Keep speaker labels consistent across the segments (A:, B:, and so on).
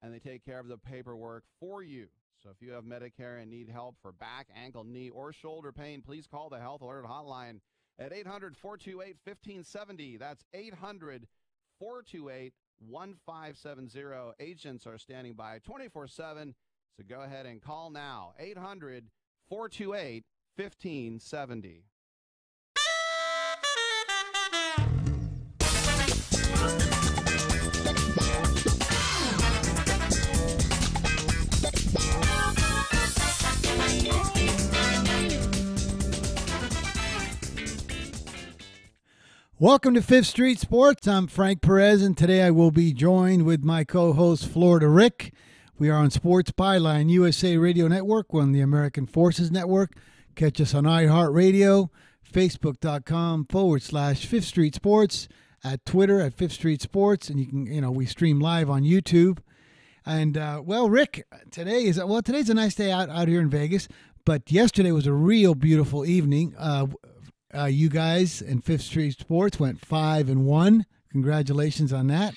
A: and they take care of the paperwork for you. So if you have Medicare and need help for back, ankle, knee, or shoulder pain, please call the Health Alert Hotline at 800-428-1570. That's 800-428-1570. Agents are standing by 24/7, so go ahead and call now. 800-428-1570.
B: Welcome to Fifth Street Sports. I'm Frank Perez, and today I will be joined with my co-host, Florida Rick. We are on Sports Byline, USA Radio Network. We're on the American Forces Network. Catch us on iHeartRadio, Facebook.com/Fifth Street Sports, at Twitter at Fifth Street Sports, and you can, we stream live on YouTube. And Rick, today's a nice day out here in Vegas, but yesterday was a real beautiful evening. You guys in Fifth Street Sports went 5-1. Congratulations on that.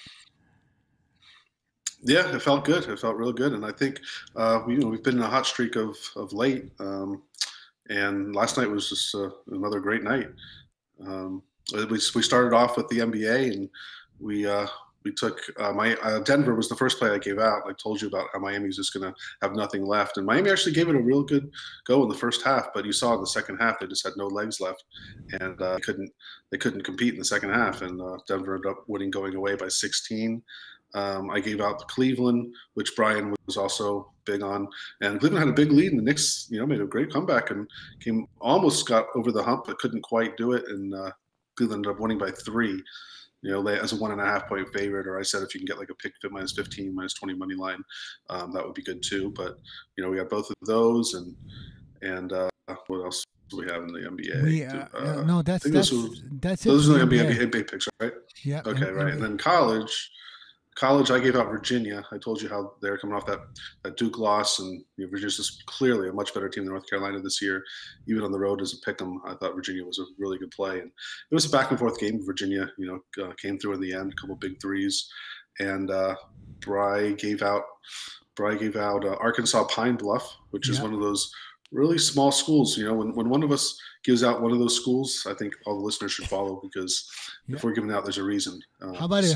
C: Yeah, it felt good. It felt real good, and I think we've been in a hot streak of late. And last night was just another great night. We started off with the NBA, and we took Denver was the first play I gave out. I told you about how Miami's just going to have nothing left, and Miami actually gave it a real good go in the first half. But you saw in the second half they just had no legs left, and they couldn't compete in the second half. And Denver ended up winning, going away by 16. I gave out the Cleveland, which Brian was also big on, and Cleveland had a big lead, and the Knicks, made a great comeback and almost got over the hump, but couldn't quite do it. And Cleveland ended up winning by 3. As a 1.5 point favorite, or I said if you can get like a pick fit -15, -20 money line, that would be good too. But we got both of those, and what else do we have in the NBA?
B: That's it.
C: Those are the NBA picks, right?
B: Yeah.
C: Okay, right. And then college, I gave out Virginia. I told you how they're coming off that Duke loss, and Virginia's just clearly a much better team than North Carolina this year. Even on the road as a pick'em, I thought Virginia was a really good play, and it was a back and forth game. Virginia, came through in the end, a couple big threes, and Bry gave out Arkansas Pine Bluff, which is one of those really small schools. When one of us gives out one of those schools, I think all the listeners should follow, because if we're giving out, there's a reason.
B: How about his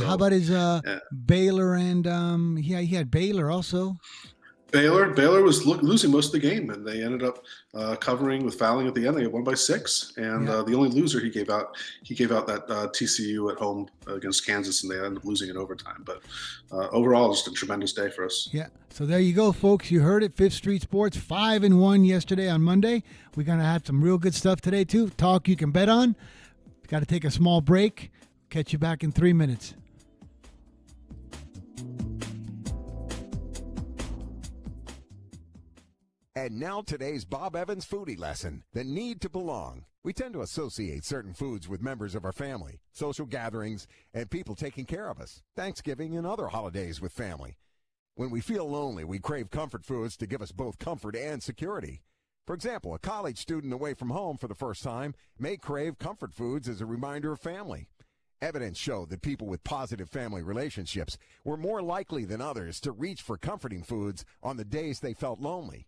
B: Baylor, and he had Baylor also.
C: Baylor was losing most of the game, and they ended up covering with fouling at the end. They won by 6, and the only loser he gave out that TCU at home against Kansas, and they ended up losing in overtime. But overall, just a tremendous day for us.
B: Yeah. So there you go, folks. You heard it. Fifth Street Sports 5-1 yesterday on Monday. We're gonna have some real good stuff today too. Talk you can bet on. Got to take a small break. Catch you back in 3 minutes.
D: And now today's Bob Evans foodie lesson, the need to belong. We tend to associate certain foods with members of our family, social gatherings, and people taking care of us, Thanksgiving and other holidays with family. When we feel lonely, we crave comfort foods to give us both comfort and security. For example, a college student away from home for the first time may crave comfort foods as a reminder of family. Evidence showed that people with positive family relationships were more likely than others to reach for comforting foods on the days they felt lonely.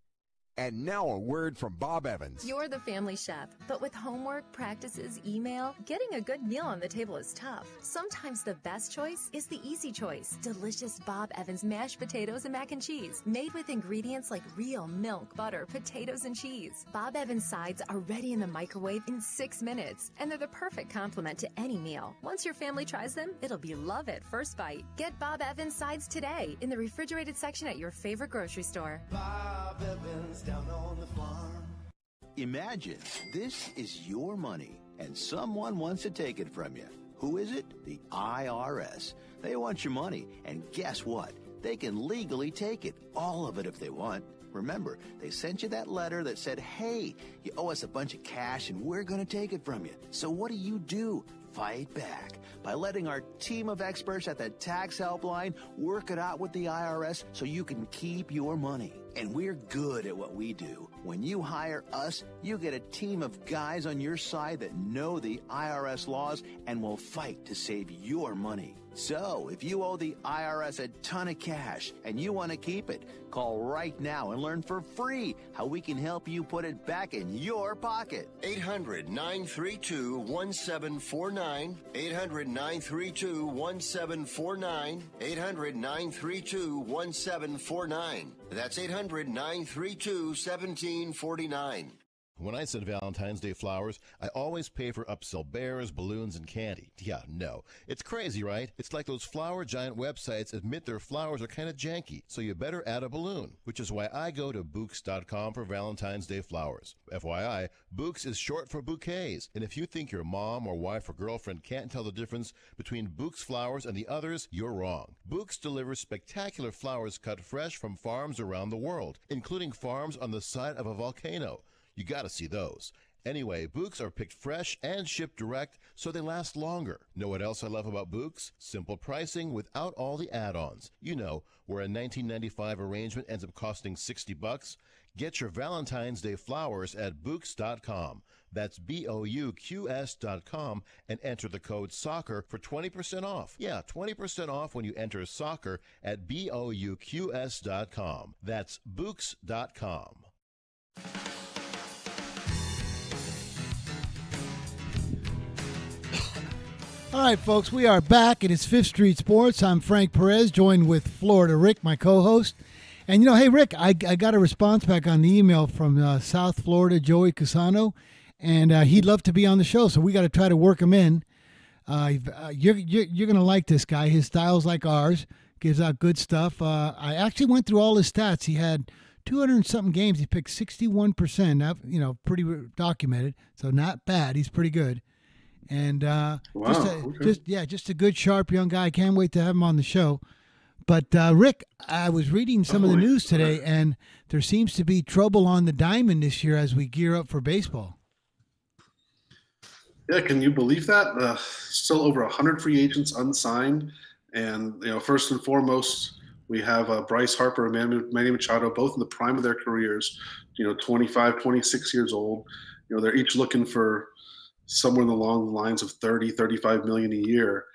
D: And now a word from Bob Evans.
E: You're the family chef, but with homework, practices, email, getting a good meal on the table is tough. Sometimes the best choice is the easy choice. Delicious Bob Evans mashed potatoes and mac and cheese, made with ingredients like real milk, butter, potatoes, and cheese. Bob Evans sides are ready in the microwave in 6 minutes, and they're the perfect complement to any meal. Once your family tries them, it'll be love at first bite. Get Bob Evans sides today in the refrigerated section at your favorite grocery store.
F: Bob Evans down on the farm. Imagine this is your money and someone wants to take it from you. Who is it? The IRS. They want your money, and guess what? They can legally take it, all of it if they want. Remember, they sent you that letter that said, hey, you owe us a bunch of cash and we're going to take it from you. So what do? Fight back by letting our team of experts at the Tax Helpline work it out with the IRS so you can keep your money. And we're good at what we do. When you hire us, you get a team of guys on your side that know the IRS laws and will fight to save your money. So, if you owe the IRS a ton of cash and you want to keep it, call right now and learn for free how we can help you put it back in your pocket.
G: 800-932-1749. 800-932-1749. 800-932-1749. That's 800-932-1749.
H: When I send Valentine's Day flowers, I always pay for upsell bears, balloons, and candy. Yeah, no. It's crazy, right? It's like those flower giant websites admit their flowers are kind of janky, so you better add a balloon, which is why I go to Books.com for Valentine's Day flowers. FYI, Books is short for bouquets, and if you think your mom or wife or girlfriend can't tell the difference between Books flowers and the others, you're wrong. Books delivers spectacular flowers cut fresh from farms around the world, including farms on the side of a volcano. You gotta see those. Anyway, Books are picked fresh and shipped direct, so they last longer. Know what else I love about Books? Simple pricing without all the add-ons. You know, where a $19.95 arrangement ends up costing $60. Get your Valentine's Day flowers at Books.com. That's BOUQS.com, and enter the code SOCCER for 20% off. Yeah, 20% off when you enter SOCCER at BOUQS.com. That's Books.com.
B: All right, folks, we are back. It is Fifth Street Sports. I'm Frank Perez, joined with Florida Rick, my co-host. And, you know, hey, Rick, I got a response back on the email from South Florida, Joey Casano, and he'd love to be on the show, so we got to try to work him in. You're going to like this guy. His style's like ours, gives out good stuff. I actually went through all his stats. He had 200-something games. He picked 61%. That, you know, pretty documented, so not bad. He's pretty good. And just a good, sharp young guy. I can't wait to have him on the show. But Rick, I was reading some of the news today, and there seems to be trouble on the diamond this year as we gear up for baseball.
C: Yeah, can you believe that? Still over 100 free agents unsigned, and you know, first and foremost, we have Bryce Harper and Manny Machado, both in the prime of their careers. You know, 25, 26 years old. You know, they're each looking for somewhere along the lines of 30, 35 million a year.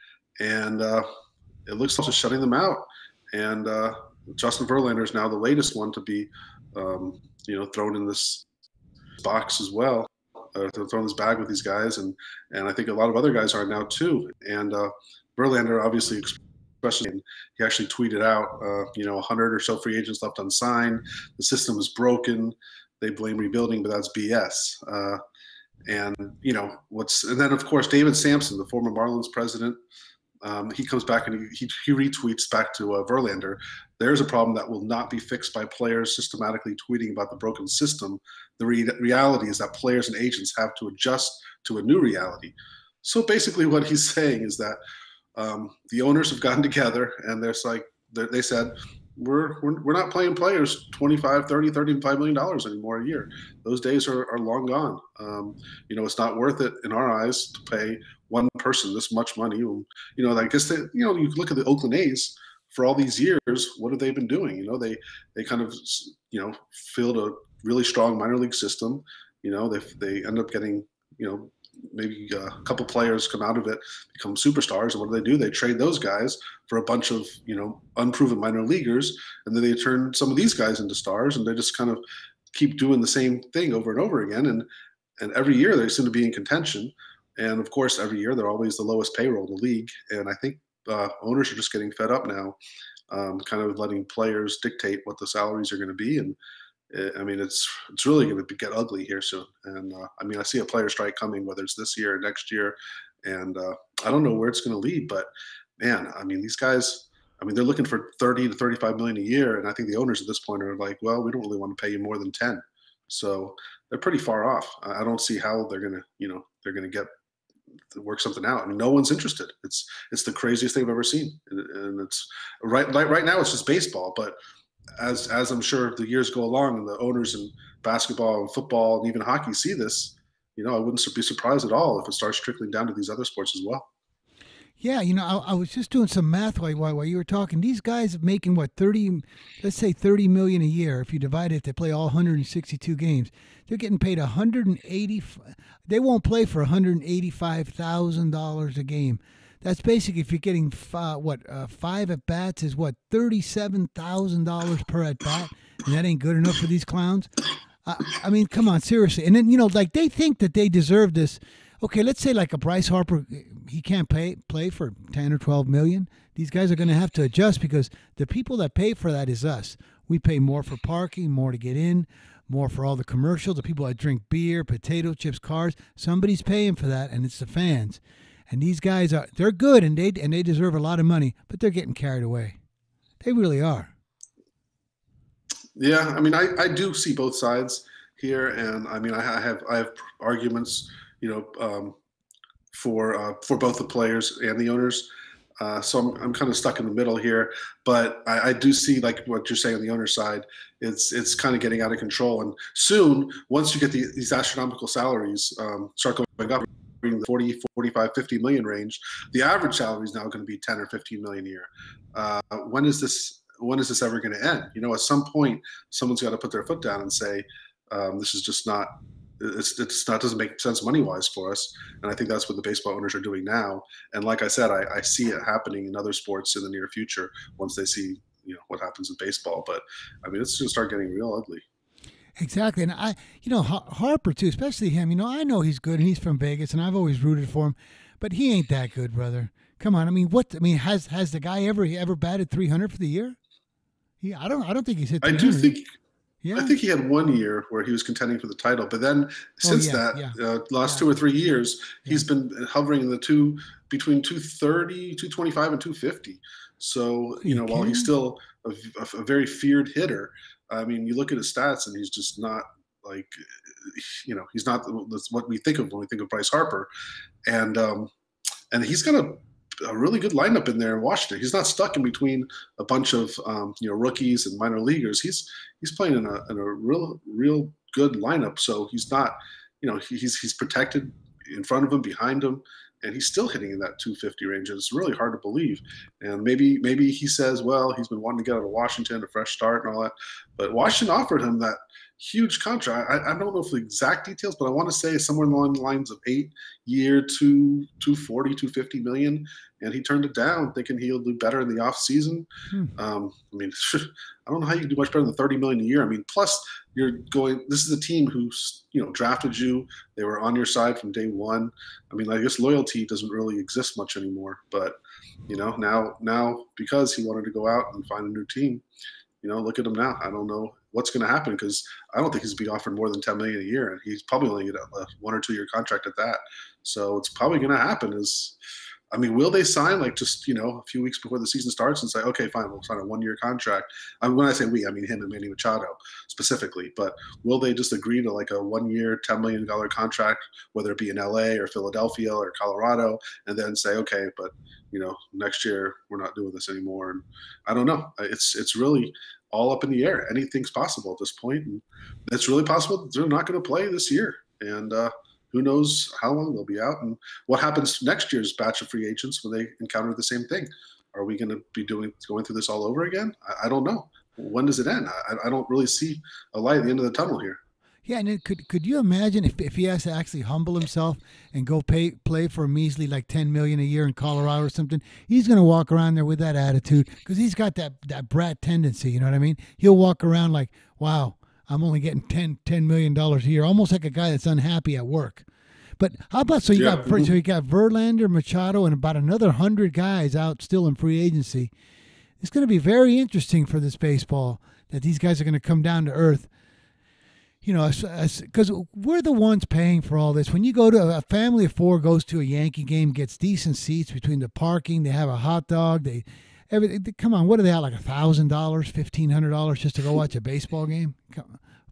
C: And it looks like just shutting them out. And Justin Verlander is now the latest one to be, thrown in this box as well, thrown in this bag with these guys. And I think a lot of other guys are now too. And Verlander, obviously, especially, he actually tweeted out, 100 or so free agents left unsigned. The system is broken. They blame rebuilding, but that's BS. And then of course David Sampson, the former Marlins president, he comes back and he retweets back to Verlander. There's a problem that will not be fixed by players systematically tweeting about the broken system. The reality is that players and agents have to adjust to a new reality. So basically, what he's saying is that the owners have gotten together and they said, we're not paying players $25, $30, $35 million anymore a year. Those days are long gone. It's not worth it in our eyes to pay one person this much money. You look at the Oakland A's for all these years. What have they been doing? They kind of filled a really strong minor league system. They end up getting maybe a couple players come out of it, become superstars, and what do? They trade those guys for a bunch of unproven minor leaguers, and then they turn some of these guys into stars, and they just kind of keep doing the same thing over and over again. And every year they seem to be in contention, and of course every year they're always the lowest payroll in the league. And I think owners are just getting fed up now, kind of letting players dictate what the salaries are going to be. And I mean, it's really going to get ugly here soon. And I see a player strike coming, whether it's this year or next year. And I don't know where it's going to lead, but man, these guys, they're looking for 30 to 35 million a year. And I think the owners at this point are like, well, we don't really want to pay you more than 10. So they're pretty far off. I don't see how they're going to get to work something out. No one's interested. It's the craziest thing I've ever seen. And it's right now it's just baseball, but as I'm sure the years go along and the owners in basketball and football and even hockey see this, I wouldn't be surprised at all if it starts trickling down to these other sports as well.
B: Yeah, I was just doing some math while you were talking. These guys are making let's say 30 million a year. If you divide it, they play all 162 games. They're getting paid $180. They won't play for $185,000 a game. That's basically if you're getting five at bats is what $37,000 per at bat, and that ain't good enough for these clowns. I mean, come on, seriously. And then like they think that they deserve this. Okay, let's say like a Bryce Harper, he can't play for 10 or 12 million. These guys are going to have to adjust because the people that pay for that is us. We pay more for parking, more to get in, more for all the commercials, the people that drink beer, potato chips, cars. Somebody's paying for that, and it's the fans. And these guys they're good, and they deserve a lot of money, but they're getting carried away. They really are.
C: Yeah, I mean, I do see both sides here, and I mean, I have arguments, for both the players and the owners. So I'm kind of stuck in the middle here, but I do see like what you're saying on the owner side. It's kind of getting out of control, and soon, once you get these astronomical salaries start going up in the 40, 45, 50 million range, the average salary is now going to be 10 or 15 million a year. When is this ever going to end? At some point, someone's got to put their foot down and say, this is just not. It's not doesn't make sense money wise for us, and I think that's what the baseball owners are doing now. And like I said, I see it happening in other sports in the near future once they see what happens in baseball. But I mean, it's going to start getting real ugly.
B: Exactly, and Harper too, especially him. I know he's good, and he's from Vegas, and I've always rooted for him, but he ain't that good, brother. Come on, has the guy ever batted 300 for the year? I don't think he's hit 300.
C: I do think.
B: Yeah.
C: I think he had 1 year where he was contending for the title, but then since last 2 or 3 years, he's been hovering in between 230, 225, and 250. So, while he's still a very feared hitter, I mean, you look at his stats and he's just not like, he's not what we think of when we think of Bryce Harper. And he's got a really good lineup in there in Washington. He's not stuck in between a bunch of rookies and minor leaguers. He's playing in a real good lineup. So he's not, he's protected in front of him, behind him, and he's still hitting in that 250 range. It's really hard to believe. And maybe he says, well, he's been wanting to get out of Washington, a fresh start and all that. But Washington offered him that huge contract. I don't know if the exact details, but I want to say somewhere along the lines of 8-year, 240, 250 million. And he turned it down, thinking he'll do better in the off season. I mean, I don't know how you can do much better than 30 million a year. I mean, plus this is a team who's, drafted you. They were on your side from day one. I mean, I guess loyalty doesn't really exist much anymore, but now because he wanted to go out and find a new team, look at him now. I don't know what's going to happen because I don't think he's being offered more than 10 million a year, and he's probably only get a 1 or 2 year contract at that. So it's probably going to happen will they sign just, a few weeks before the season starts and say, okay, fine, we'll sign a 1 year contract. When I say we, I mean him and Manny Machado specifically, but will they just agree to like a 1 year, $10 million contract, whether it be in LA or Philadelphia or Colorado, and then say, okay, but next year we're not doing this anymore. And I don't know. It's really all up in the air. Anything's possible at this point. And it's really possible that they're not going to play this year. And, who knows how long they'll be out and what happens next year's batch of free agents when they encounter the same thing. Are we going to be going through this all over again? I don't know. When does it end? I don't really see a light at the end of the tunnel here.
B: Yeah, and could you imagine if he has to actually humble himself and go play for a measly like $10 million a year in Colorado or something? He's going to walk around there with that attitude because he's got that brat tendency. You know what I mean? He'll walk around like, wow, I'm only getting $10 million a year, almost like a guy that's unhappy at work. But how about you got Verlander, Machado, and about another 100 guys out still in free agency. It's going to be very interesting for this baseball that these guys are going to come down to earth. Because we're the ones paying for all this. When you go to a family of 4 goes to a Yankee game, gets decent seats between the parking, they have a hot dog, come on, what do they have, like $1,000, $1,500 just to go watch a baseball game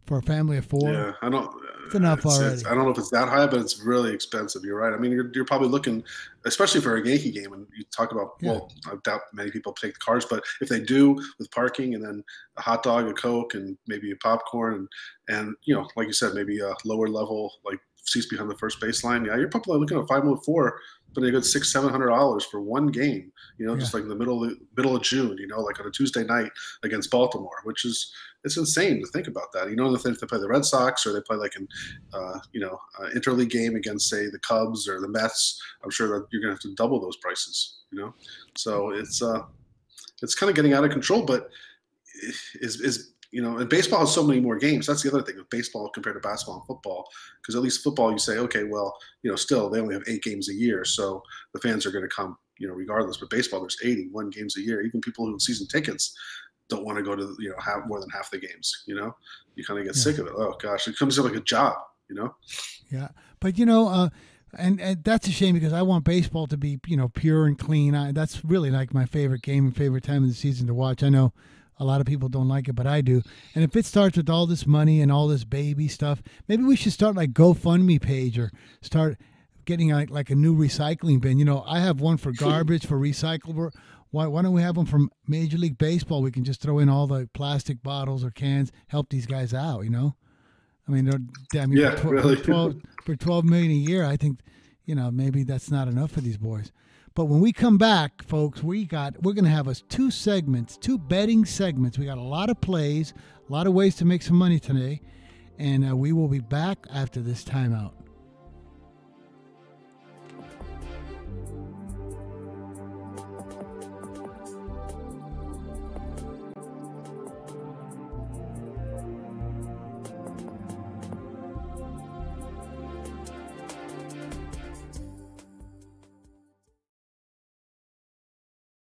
B: for a family of 4?
C: Yeah, I don't.
B: It's enough already.
C: I don't know if it's that high, but it's really expensive. You're right. I mean, you're probably looking, especially for a Yankee game, and you talk about. Yeah. Well, I doubt many people take the cars, but if they do, with parking and then a hot dog, a Coke, and maybe a popcorn, and like you said, maybe a lower level like seats behind the first baseline. Yeah, you're probably looking at $504 putting a good $600-700 for one game, just
B: Yeah.
C: like in the middle of June, like on a Tuesday night against Baltimore, which is, it's insane to think about that. If they play the Red Sox or they play like an interleague game against, say, the Cubs or the Mets, I'm sure that you're going to have to double those prices. So it's kind of getting out of control. But and baseball has so many more games. That's the other thing with baseball compared to basketball and football, because at least football, you say, okay, well, still they only have 8 games a year, so the fans are going to come, regardless. But baseball, there's 81 games a year. Even people who have season tickets don't want to go to, have more than half the games. You kind of get sick of it. Oh gosh, it comes in like a job.
B: Yeah, but and that's a shame, because I want baseball to be pure and clean. That's really like my favorite game and favorite time of the season to watch. I know a lot of people don't like it, but I do. And if it starts with all this money and all this baby stuff, maybe we should start like GoFundMe page, or start getting like a new recycling bin. I have one for garbage, for recyclable. Why don't we have one from Major League Baseball? We can just throw in all the plastic bottles or cans, help these guys out. I mean,
C: really.
B: for $12 million a year, I think, maybe that's not enough for these boys. But when we come back, folks, we're going to have 2 betting segments. We got a lot of plays, a lot of ways to make some money today, and we will be back after this timeout.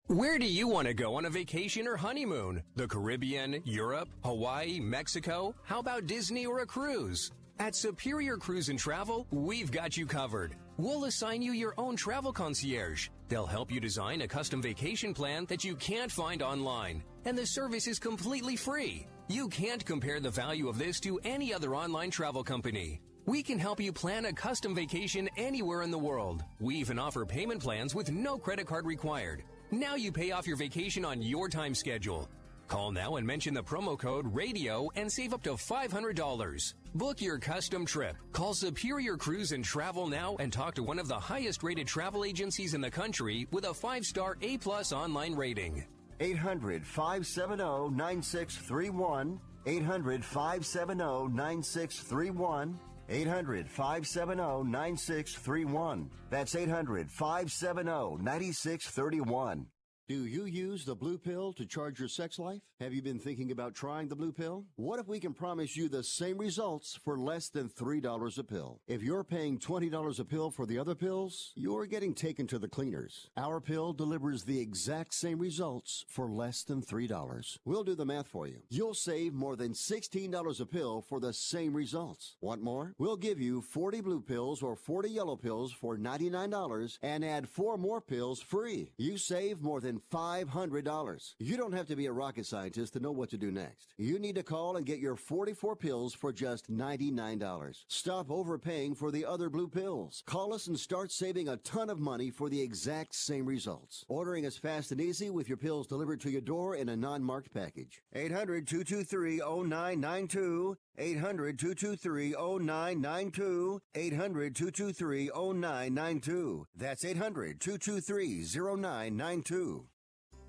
I: Where do you want to go on a vacation or honeymoon? The Caribbean, Europe, Hawaii, Mexico? How about Disney or a cruise? At Superior Cruise and Travel, we've got you covered. We'll assign you your own travel concierge. They'll help you design a custom vacation plan that you can't find online. And the service is completely free. You can't compare the value of this to any other online travel company. We can help you plan a custom vacation anywhere in the world. We even offer payment plans with no credit card required. Now you pay off your vacation on your time schedule. Call now and mention the promo code RADIO and save up to $500. Book your custom trip. Call Superior Cruise and Travel now and talk to one of the highest rated travel agencies in the country with a 5-star A+ online rating.
F: 800-570-9631. 800-570-9631. 800-570-9631. That's 800-570-9631. Do you use the Blue Pill to charge your sex life? Have you been thinking about trying the Blue Pill? What if we can promise you the same results for less than $3 a pill? If you're paying $20 a pill for the other pills, you're getting taken to the cleaners. Our pill delivers the exact same results for less than $3. We'll do the math for you. You'll save more than $16 a pill for the same results. Want more? We'll give you 40 blue pills or 40 yellow pills for $99 and add 4 more pills free. You save more than $500. You don't have to be a rocket scientist to know what to do next. You need to call and get your 44 pills for just $99. Stop overpaying for the other blue pills. Call us and start saving a ton of money for the exact same results. Ordering is fast and easy with your pills delivered to your door in a non-marked package. 800-223-0992. 800-223-0992. 800-223-0992. That's 800-223-0992.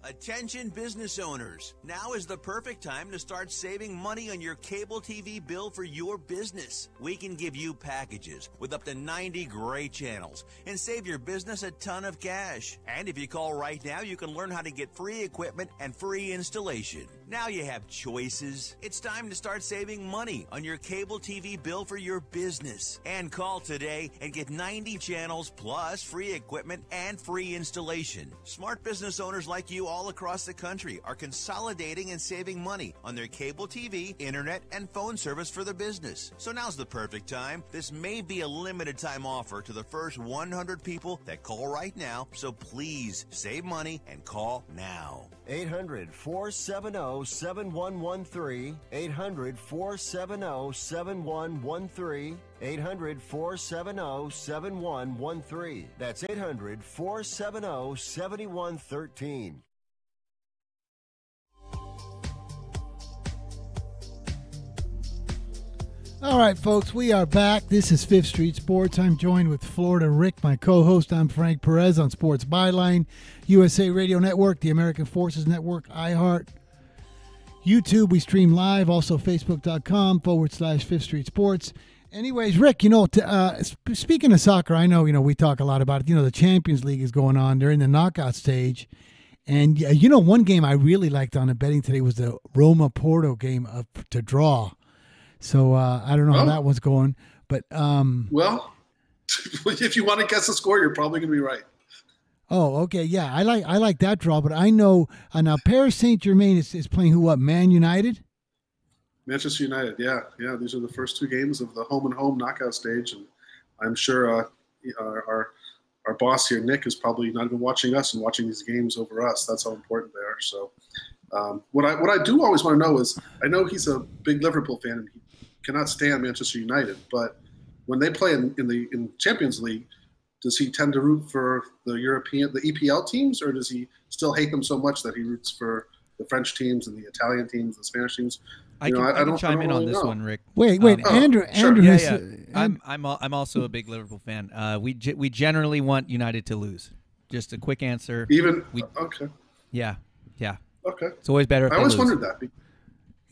J: Attention business owners. Now is the perfect time to start saving money on your cable TV bill for your business. We can give you packages with up to 90 great channels and save your business a ton of cash. And if you call right now, you can learn how to get free equipment and free installation. Now you have choices. It's time to start saving money on your cable TV bill for your business. And call today and get 90 channels plus free equipment and free installation. Smart business owners like you all across the country are consolidating and saving money on their cable TV, internet, and phone service for their business. So now's the perfect time. This may be a limited time offer to the first 100 people that call right now. So please save money and call now.
F: 800-470-7113. 800-470-7113. 800-470-7113. That's 800-470-7113.
B: All right, folks, we are back. This is Fifth Street Sports. I'm joined with Florida Rick, my co-host. I'm Frank Perez on Sports Byline, USA Radio Network, the American Forces Network, iHeart, YouTube. We stream live, also Facebook.com/Fifth Street Sports. Anyways, Rick, speaking of soccer, I know, we talk a lot about it. The Champions League is going on. They're in the knockout stage. And, one game I really liked on the betting today was the Roma-Porto game to draw. So I don't know how that one's going, but
C: well, if you want to guess the score, you're probably going to be right.
B: Oh, okay, yeah, I like that draw, but I know now Paris Saint-Germain is playing who? What, Man United?
C: Manchester United, yeah. These are the first two games of the home and home knockout stage, and I'm sure our boss here, Nick, is probably not even watching us and watching these games over us. That's how important they are. So, what I do always want to know is, I know he's a big Liverpool fan and he cannot stand Manchester United, but when they play in Champions League, does he tend to root for the EPL teams, or does he still hate them so much that he roots for the French teams and the Italian teams, the Spanish teams?
K: I can chime in on this one, Rick.
B: Wait, Andrew.
K: Sure. Andrew, I'm also a big Liverpool fan. We generally want United to lose. Just a quick answer.
C: Okay.
K: Yeah.
C: Okay.
K: It's always better if
C: I
K: they
C: always
K: lose.
C: wondered that.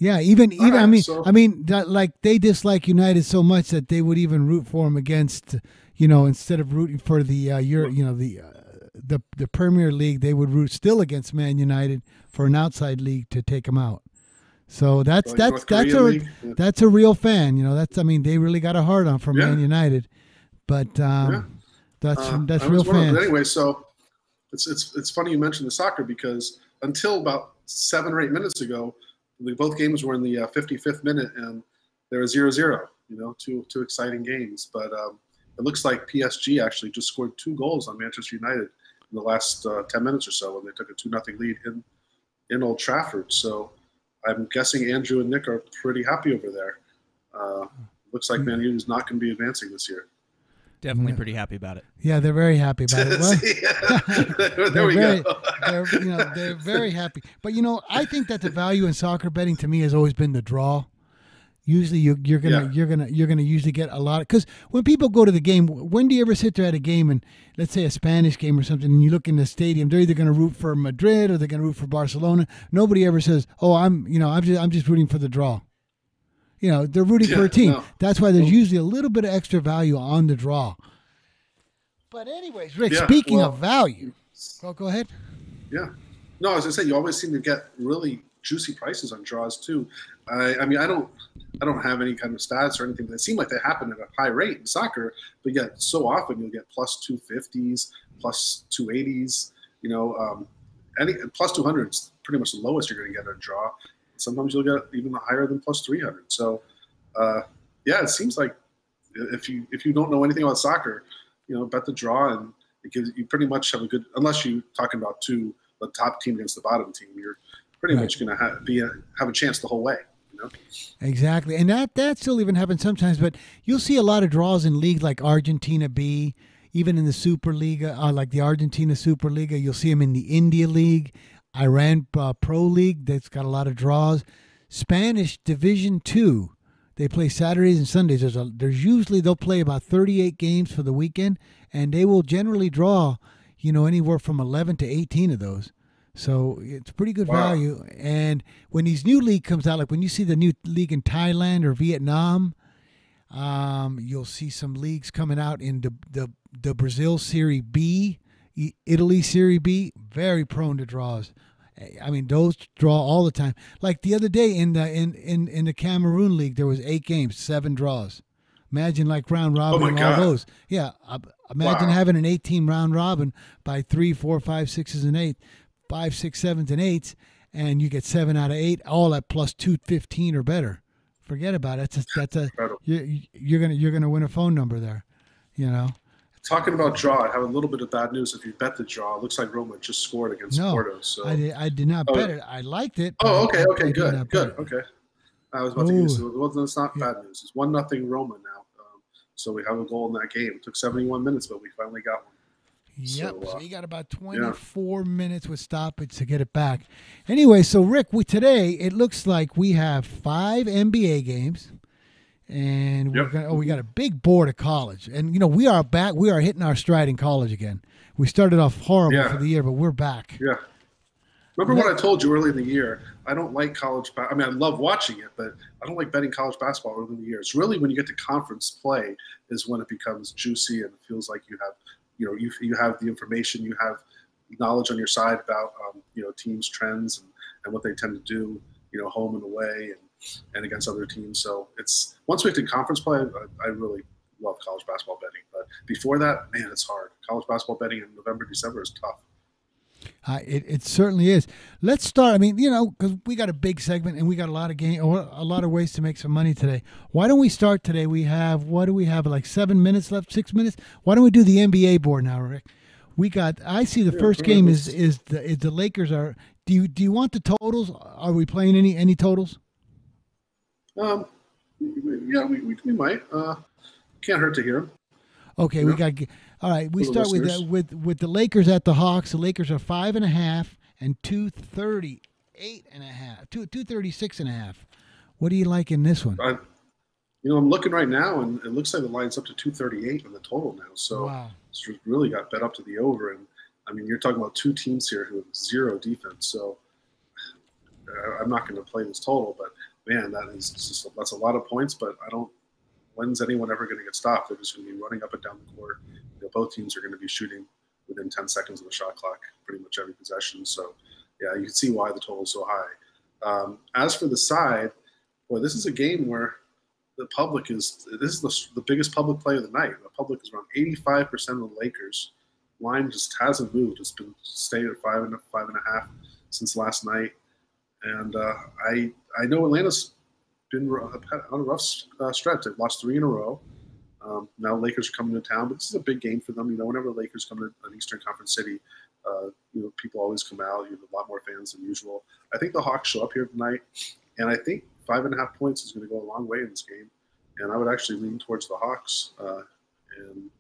B: Yeah, even
C: Right,
B: like they dislike United so much that they would even root for them against, instead of rooting for the the Premier League, they would root still against Man United for an outside league to take them out. So that's a real fan. They really got a hard on for Man United, but that's real fans.
C: Anyway, so it's funny you mentioned the soccer, because until about 7 or 8 minutes ago, both games were in the 55th minute, and there was 0-0. Two exciting games. But it looks like PSG actually just scored 2 goals on Manchester United in the last 10 minutes or so, when they took a 2-0 lead in Old Trafford. So I'm guessing Andrew and Nick are pretty happy over there. Looks like Man U is not going to be advancing this year.
K: Definitely pretty happy about it.
B: Yeah, they're very happy about it. Well,
C: there we go.
B: They're very happy. But I think that the value in soccer betting to me has always been the draw. Usually, you're gonna usually get a lot, because when people go to the game, when do you ever sit there at a game and, let's say, a Spanish game or something, and you look in the stadium, they're either going to root for Madrid or they're going to root for Barcelona. Nobody ever says, "Oh, I'm just rooting for the draw." They're rooting for a team. No. That's why there's usually a little bit of extra value on the draw. But anyways, Rick, speaking of value, go ahead.
C: Yeah. No, as I said, you always seem to get really juicy prices on draws too. I don't have any kind of stats or anything, but it seems like they happen at a high rate in soccer. But yet, so often you'll get plus 250s, plus 280s. Any plus 200 is pretty much the lowest you're going to get at a draw. Sometimes you'll get even higher than plus 300. So, it seems like if you don't know anything about soccer, bet the draw, and it gives you pretty much have a good. Unless you're talking about the top team against the bottom team, you're pretty much going to have a chance the whole way.
B: Exactly, and that still even happens sometimes. But you'll see a lot of draws in leagues like Argentina B, even in the Superliga, like the Argentina Superliga. You'll see them in the India League. Iran Pro League, that's got a lot of draws. Spanish Division II, they play Saturdays and Sundays. There's usually, they'll play about 38 games for the weekend, and they will generally draw, anywhere from 11 to 18 of those. So it's pretty good value. And when these new league comes out, like when you see the new league in Thailand or Vietnam, you'll see some leagues coming out in the Brazil Serie B, Italy Serie B, very prone to draws. Those draw all the time. Like the other day in the Cameroon League, there was 8 games, 7 draws. Imagine like round robin and all those. Yeah, imagine having an 18 round robin by 3, 4, 5, 6s and 8, 5, 6, 7s and 8s, and you get 7 out of 8, all at plus 215 or better. Forget about it. You're gonna win a phone number there.
C: Talking about draw, I have a little bit of bad news. If you bet the draw, it looks like Roma just scored against Porto. So
B: I did not bet it. I liked it.
C: Oh, okay, good. Okay. I was about to use it. Well, it's not bad news. It's 1-0 Roma now. So we have a goal in that game. It took 71 minutes, but we finally got one.
B: Yep. So you got about 24 minutes with stoppage to get it back. Anyway, so Rick, today it looks like we have 5 NBA games. And
C: Yep.
B: we got a big board of college. And, we are back. We are hitting our stride in college again. We started off horrible for the year, but we're back.
C: Yeah. Remember what I told you early in the year? I don't like college. I mean, I love watching it, but I don't like betting college basketball early in the year. It's really when you get to conference play is when it becomes juicy and it feels like you have, you have the information, you have knowledge on your side about, teams' trends and what they tend to do, home and away and against other teams. So it's once we get to conference play, I really love college basketball betting. But before that, man, it's hard. College basketball betting in November, December is tough.
B: It certainly is. Let's start. I mean, because we got a big segment and we got a lot of ways to make some money today. Why don't we start today? What do we have? Like 7 minutes left, 6 minutes. Why don't we do the NBA board now, Rick? I see the first game is the Lakers are. Do you want the totals? Are we playing any totals?
C: Yeah, we might. Can't hurt to hear them.
B: Okay, we got. All right, we start with the Lakers at the Hawks. The Lakers are 5.5 and 238.5, 236.5. What do you like in this one?
C: I'm looking right now, and it looks like the line's up to 238 on the total now. So
B: wow.
C: It's really got bet up to the over. And I mean, you're talking about two teams here who have zero defense. So I'm not going to play this total, but man, that's a lot of points. But when's anyone ever going to get stopped? They're just going to be running up and down the court. Both teams are going to be shooting within 10 seconds of the shot clock pretty much every possession. So, yeah, you can see why the total is so high. As for the side, this is a game where the public is the biggest public play of the night. The public is around 85% of the Lakers. Line just hasn't moved. It's been stayed at 5.5 since last night. And I know Atlanta's been on a rough stretch. They've lost 3 in a row. Now Lakers are coming to town, but this is a big game for them. Whenever the Lakers come to an Eastern Conference city, people always come out. You have a lot more fans than usual. I think the Hawks show up here tonight, and I think 5.5 points is going to go a long way in this game. And I would actually lean towards the Hawks. In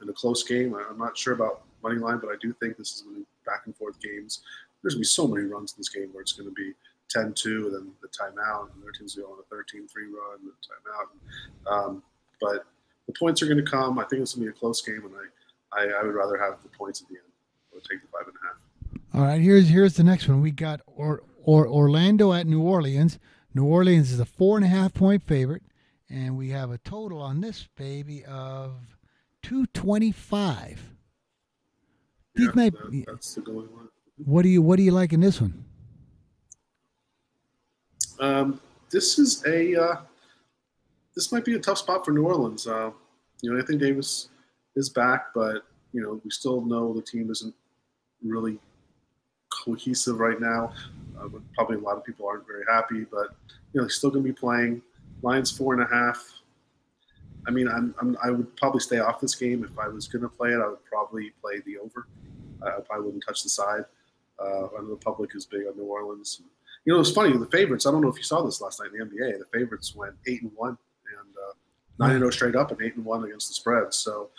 C: a close game, I'm not sure about money line, but I do think this is going to be back and forth games. There's going to be so many runs in this game where it's going to be 10-2, and then the timeout, and their team's going on a 13-3 run, and the timeout. But the points are going to come. I think it's going to be a close game, and I would rather have the points at the end. I would take the 5.5.
B: All right, here's the next one. We got Orlando at New Orleans. New Orleans is a 4.5 point favorite, and we have a total on this baby of 225.
C: That's the going one.
B: What do you like in this one?
C: This might be a tough spot for New Orleans. Anthony Davis is back, but we still know the team isn't really cohesive right now. Probably a lot of people aren't very happy, but he's still going to be playing. Lions 4.5. I mean, I would probably stay off this game. If I was going to play it, I would probably play the over. I probably wouldn't touch the side. I know the public is big on New Orleans. It's funny, the favorites, I don't know if you saw this last night in the NBA, the favorites went 8-1 and 9-0 straight up and 8-1 against the spread. So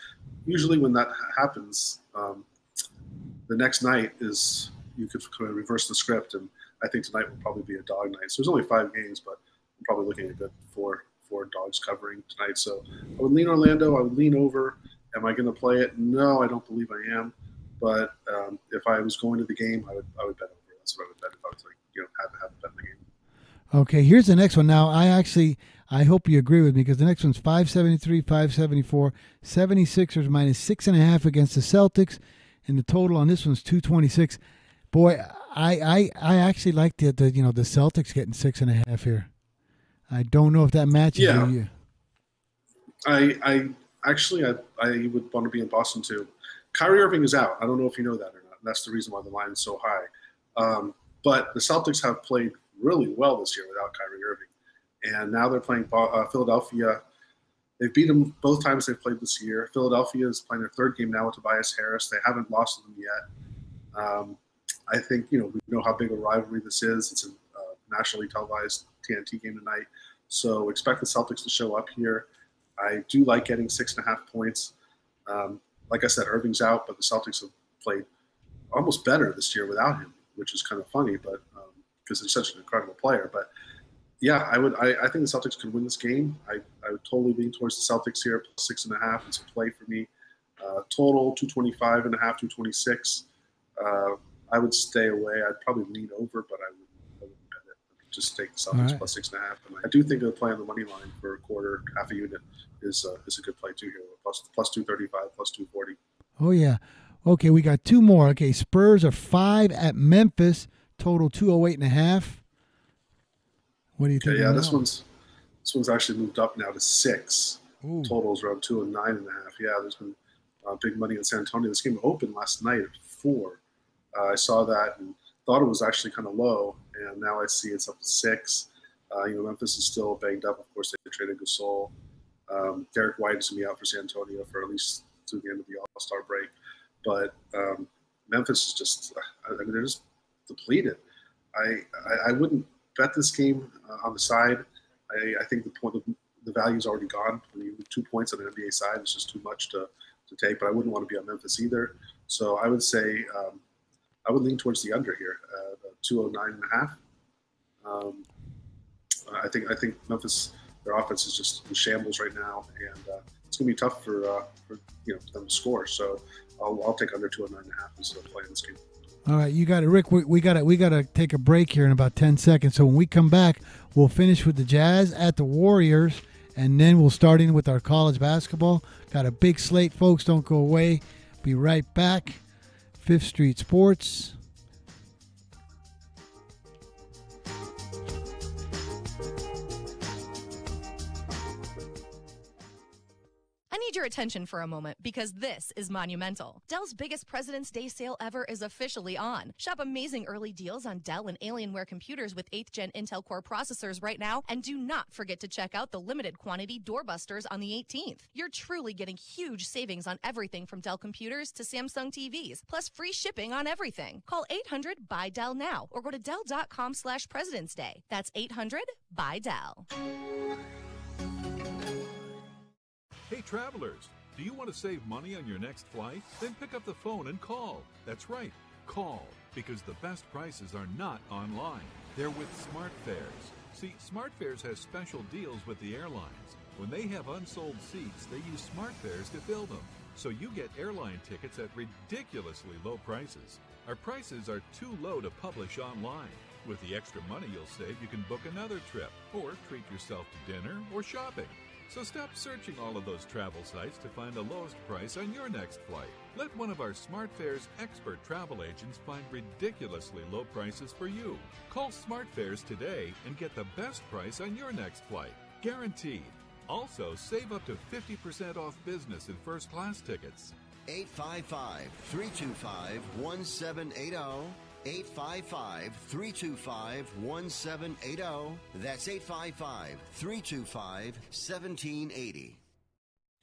C: usually when that happens, the next night is you could kind of reverse the script, and I think tonight will probably be a dog night. So there's only 5 games, but I'm probably looking at a good four dogs covering tonight. So I would lean Orlando. I would lean over. Am I going to play it? No, I don't believe I am. But if I was going to the game, I would bet over. That's what I would bet if I was have a bet in the game.
B: Okay, here's the next one. Now, I hope you agree with me because the next one's 573, 574, 76ers minus 6.5 against the Celtics, and the total on this one's 226. Boy, I actually like the Celtics getting 6.5 here. I don't know if that matches you.
C: I would want to be in Boston too. Kyrie Irving is out. I don't know if you know that or not. That's the reason why the line is so high. But the Celtics have played really well this year without Kyrie Irving. And now they're playing Philadelphia. They've beat them both times they've played this year. Philadelphia is playing their 3rd game now with Tobias Harris. They haven't lost to them yet. I think, we know how big a rivalry this is. It's a nationally televised TNT game tonight. So expect the Celtics to show up here. I do like getting 6.5 points. Like I said, Irving's out, but the Celtics have played almost better this year without him, which is kind of funny, but because he's such an incredible player. But Yeah, I would. I think the Celtics could win this game. I would totally lean towards the Celtics here, plus 6.5. It's a play for me. Total 225.5, 226. I would stay away. I'd probably lean over, but I wouldn't bet it. Just take the Celtics plus 6.5. And I do think the play on the money line for a quarter, half a unit, is a good play too here. Plus 235, plus 240.
B: Oh yeah. Okay, we got two more. Okay, Spurs are 5 at Memphis. Total 208.5. What do you think?
C: Yeah, this one's actually moved up now to 6.
B: Ooh.
C: Totals around 209.5. Yeah, there's been big money in San Antonio. This game opened last night at 4. I saw that and thought it was actually kind of low, and now I see it's up to 6. Memphis is still banged up. Of course, they traded Gasol. Derek White is going to be out for San Antonio for at least through the end of the All-Star break. But Memphis is just, they're just depleted. I wouldn't bet this game on the side. I think the value is already gone. When you have 2 points on an NBA side, it's just too much to take. But I wouldn't want to be on Memphis either. So I would say I would lean towards the under here, 209.5. I think Memphis, their offense is just in shambles right now, and it's going to be tough for them to score. So I'll take under 209.5 as a play in this game.
B: All right, you got it, Rick. We got to take a break here in about 10 seconds. So when we come back, we'll finish with the Jazz at the Warriors, and then we'll start in with our college basketball. Got a big slate, folks. Don't go away. Be right back. 5th Street Sports.
L: I need your attention for a moment because this is monumental. Dell's biggest President's Day sale ever is officially on. Shop amazing early deals on Dell and Alienware computers with 8th Gen Intel Core processors right now, and do not forget to check out the limited quantity doorbusters on the 18th. You're truly getting huge savings on everything from Dell computers to Samsung TVs, plus free shipping on everything. Call 800-BUY-DELL now or go to Dell.com/President's Day. That's 800-BUY-DELL.
M: Hey travelers, do you want to save money on your next flight? Then pick up the phone and call. That's right, call, because the best prices are not online. They're with SmartFares. See, SmartFares has special deals with the airlines. When they have unsold seats, they use SmartFares to fill them. So you get airline tickets at ridiculously low prices. Our prices are too low to publish online. With the extra money you'll save, you can book another trip or treat yourself to dinner or shopping. So stop searching all of those travel sites to find the lowest price on your next flight. Let one of our SmartFares expert travel agents find ridiculously low prices for you. Call SmartFares today and get the best price on your next flight. Guaranteed. Also, save up to 50% off business and first class tickets.
G: 855-325-1780. 855-325-1780. That's 855-325-1780.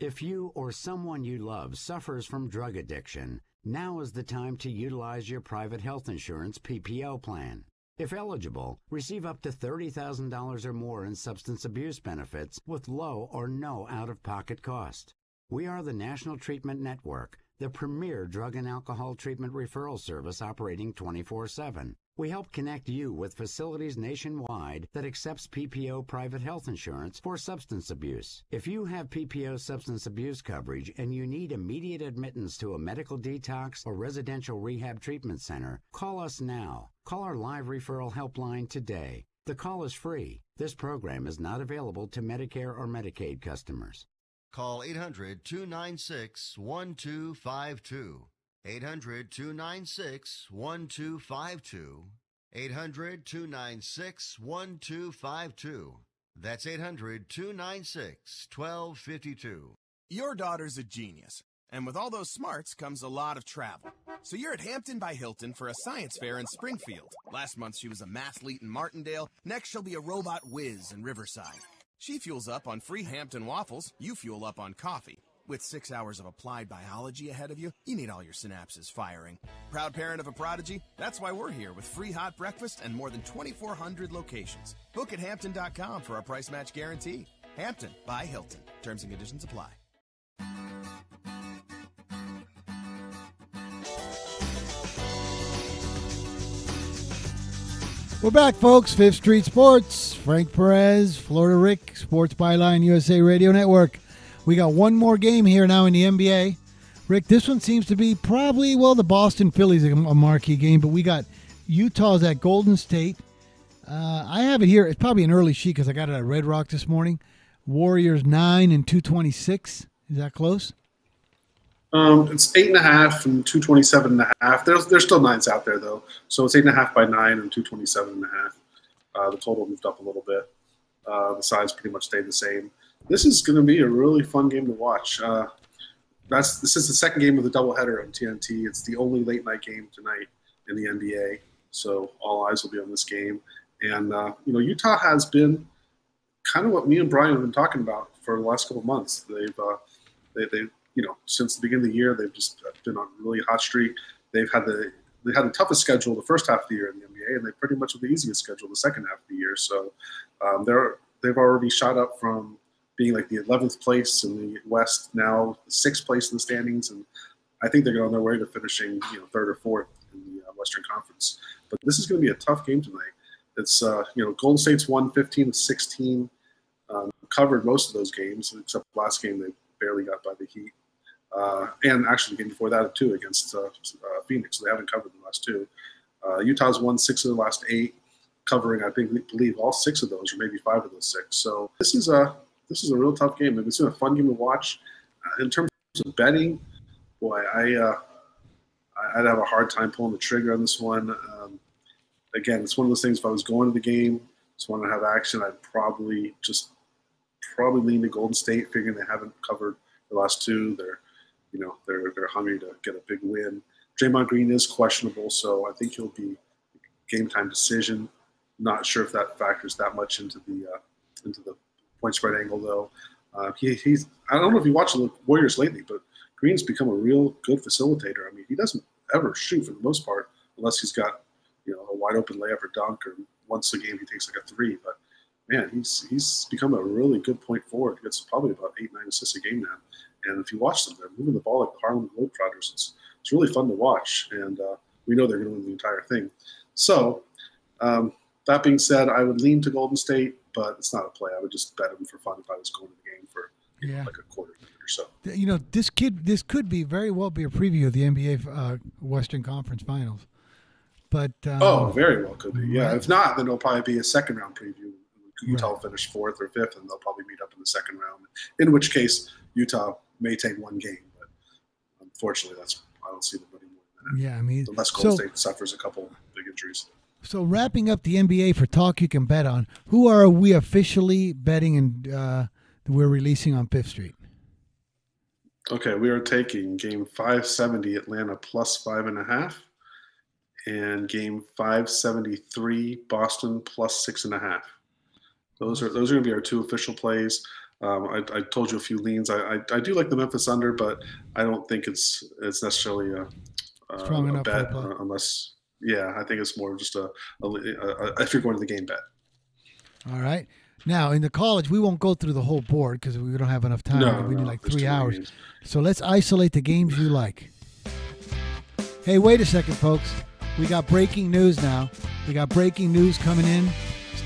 N: If you or someone you love suffers from drug addiction, now is the time to utilize your private health insurance PPO plan. If eligible, receive up to $30,000 or more in substance abuse benefits with low or no out-of-pocket cost. We are the National Treatment Network, the premier drug and alcohol treatment referral service operating 24/7. We help connect you with facilities nationwide that accepts PPO private health insurance for substance abuse. If you have PPO substance abuse coverage and you need immediate admittance to a medical detox or residential rehab treatment center, call us now. Call our live referral helpline today. The call is free. This program is not available to Medicare or Medicaid customers.
G: Call 800-296-1252. 800-296-1252. 800-296-1252. That's 800-296-1252.
O: Your daughter's a genius, and with all those smarts comes a lot of travel. So you're at Hampton by Hilton for a science fair in Springfield. Last month she was a mathlete in Martindale. Next she'll be a robot whiz in Riverside. She fuels up on free Hampton waffles. You fuel up on coffee. With 6 hours of applied biology ahead of you, you need all your synapses firing. Proud parent of a prodigy? That's why we're here with free hot breakfast and more than 2,400 locations. Book at Hampton.com for a price match guarantee. Hampton by Hilton. Terms and conditions apply.
B: We're back, folks. Fifth Street Sports. Frank Perez, Florida Rick, Sports Byline, USA Radio Network. We got one more game here now in the NBA. Rick, this one seems to be probably, well, the Boston Phillies a marquee game, but we got Utah's at Golden State. I have it here. It's probably an early sheet because I got it at Red Rock this morning. Warriors 9 and 226. Is that close?
C: It's 8.5 and 227.5. There's still 9s out there though, so it's 8.5 by 9 and 227.5. The total moved up a little bit. The size pretty much stayed the same. This is going to be a really fun game to watch. This is the second game of the doubleheader on TNT. It's the only late night game tonight in the NBA, so all eyes will be on this game. And Utah has been kind of what me and Brian have been talking about for the last couple of months. They've since the beginning of the year, they've just been on a really hot streak. They had the toughest schedule the first half of the year in the NBA, and they pretty much have the easiest schedule the second half of the year. So they've already shot up from being like the 11th place in the West, now the 6th place in the standings, and I think they're on their way to finishing 3rd or 4th in the Western Conference. But this is going to be a tough game tonight. It's Golden State's won 15-16, covered most of those games except the last game they barely got by the Heat. And actually the game before that too against Phoenix. So they haven't covered the last 2. Utah's won 6 of the last 8, covering I believe all 6 of those, or maybe 5 of those 6. So this is a real tough game. It's been a fun game to watch. In terms of betting, boy, I'd have a hard time pulling the trigger on this one. Again, it's one of those things. If I was going to the game, just want to have action, I'd probably lean to Golden State, figuring they haven't covered the last 2. They're hungry to get a big win. Draymond Green is questionable, so I think he'll be game time decision. Not sure if that factors that much into the point spread angle though. He's I don't know if you watched the Warriors lately, but Green's become a real good facilitator. I mean, he doesn't ever shoot for the most part unless he's got a wide open layup or dunk, or once a game he takes like a 3. But man, he's become a really good point forward. He gets probably about 8-9 assists a game now. And if you watch them, they're moving the ball like the Harlem Globetrotters. It's really fun to watch, and we know they're going to win the entire thing. So that being said, I would lean to Golden State, but it's not a play. I would just bet them for fun if I was going to the game for like a quarter minute or so.
B: This could be very well be a preview of the NBA Western Conference Finals. But
C: very well could be. Yeah, if not, then it'll probably be a second round preview. Utah will finish 4th or 5th, and they'll probably meet up in the second round. In which case, Utah may take one game, but unfortunately, I don't see them winning more than that.
B: Yeah, I mean,
C: unless Golden State suffers a couple big injuries.
B: So wrapping up the NBA for talk you can bet on, who are we officially betting and we're releasing on 5th Street?
C: Okay, we are taking Game 570 Atlanta plus 5.5, and Game 573 Boston plus 6.5. Those are going to be our 2 official plays. I told you a few leans. I do like the Memphis under, but I don't think it's necessarily a bet unless. Yeah, I think it's more just a if you're going to the game bet.
B: All right. Now, in the college, we won't go through the whole board because we don't have enough time. We need like 3 hours. Games. So let's isolate the games you like. Hey, wait a second, folks. We got breaking news now. We got breaking news coming in.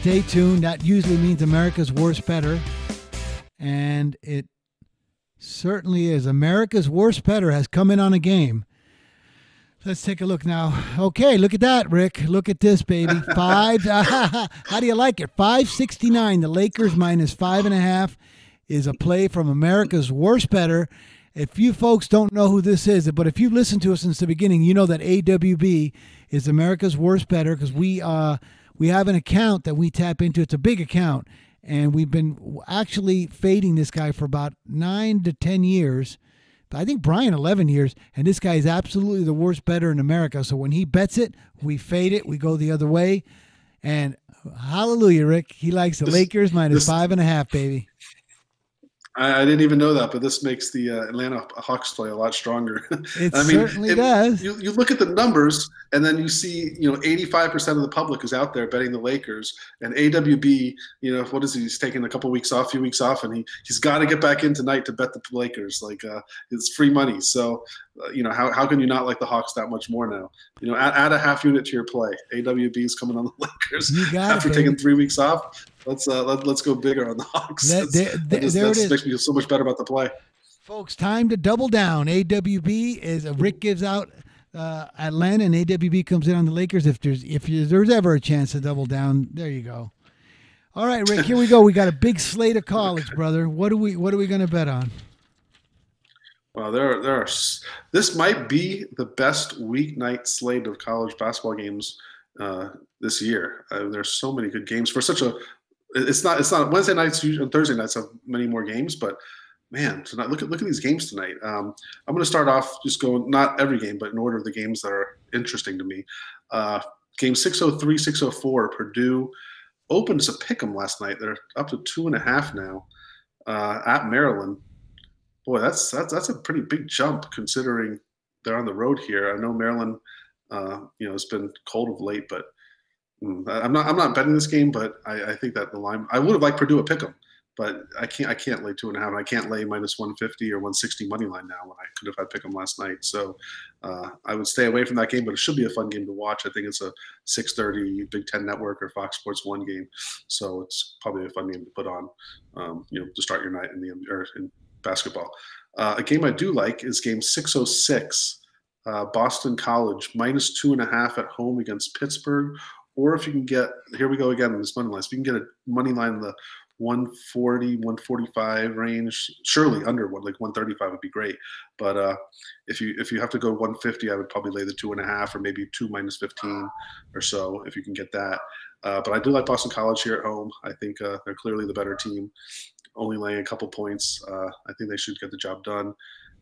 B: Stay tuned. That usually means America's Worst Bettor. And it certainly is. America's Worst Bettor has come in on a game. Let's take a look now. Okay, look at that, Rick. Look at this, baby. How do you like it? 569. The Lakers minus 5.5 is a play from America's Worst Bettor. If you folks don't know who this is, but if you've listened to us since the beginning, you know that AWB is America's Worst Bettor because we have an account that we tap into. It's a big account, and we've been actually fading this guy for about 9 to 10 years. I think Brian 11 years, and this guy is absolutely the worst bettor in America. So when he bets it, we fade it, we go the other way, and hallelujah, Rick, he likes the Lakers minus 5.5, baby.
C: I didn't even know that, but this makes the Atlanta Hawks play a lot stronger.
B: It certainly does.
C: You look at the numbers, and then you see, 85% of the public is out there betting the Lakers, and AWB, what is he? He's taking a few weeks off, and he's got to get back in tonight to bet the Lakers. Like, it's free money. So, how can you not like the Hawks that much more now? Add a half unit to your play. AWB is coming on the Lakers after taking 3 weeks off. Let's go bigger on the Hawks. That makes me feel so much better about the play.
B: Folks, time to double down. AWB is Rick gives out Atlanta, and AWB comes in on the Lakers. If there's ever a chance to double down, there you go. All right, Rick, here we go. We got a big slate of college, brother. What are we going to bet on?
C: Well, this might be the best weeknight slate of college basketball games this year. There's so many good games for such a. It's not Wednesday nights and Thursday nights have many more games, but man, tonight look at these games tonight. I'm going to start off just going not every game, but in order of the games that are interesting to me. Game 603, 604, Purdue opened as a pick'em last night. They're up to 2.5 now at Maryland. Boy, that's a pretty big jump considering they're on the road here. I know Maryland, it's been cold of late, but. I'm not betting this game, but I think that the line. I would have liked Purdue at pick'em, but I can't lay 2.5. And I can't lay minus 150 or 160 money line now when I could have had pick'em last night. So I would stay away from that game, but it should be a fun game to watch. I think it's a 6:30 Big Ten Network or Fox Sports 1 game, so it's probably a fun game to put on, to start your night in basketball. A game I do like is game 606, Boston College minus 2.5 at home against Pittsburgh. Or if you can get, here we go again on this money line. If you can get a money line in the 140, 145 range, surely under like 135 would be great. But if you have to go 150, I would probably lay the 2.5 or maybe 2 minus 15 or so if you can get that. But I do like Boston College here at home. I think they're clearly the better team, only laying a couple points. I think they should get the job done.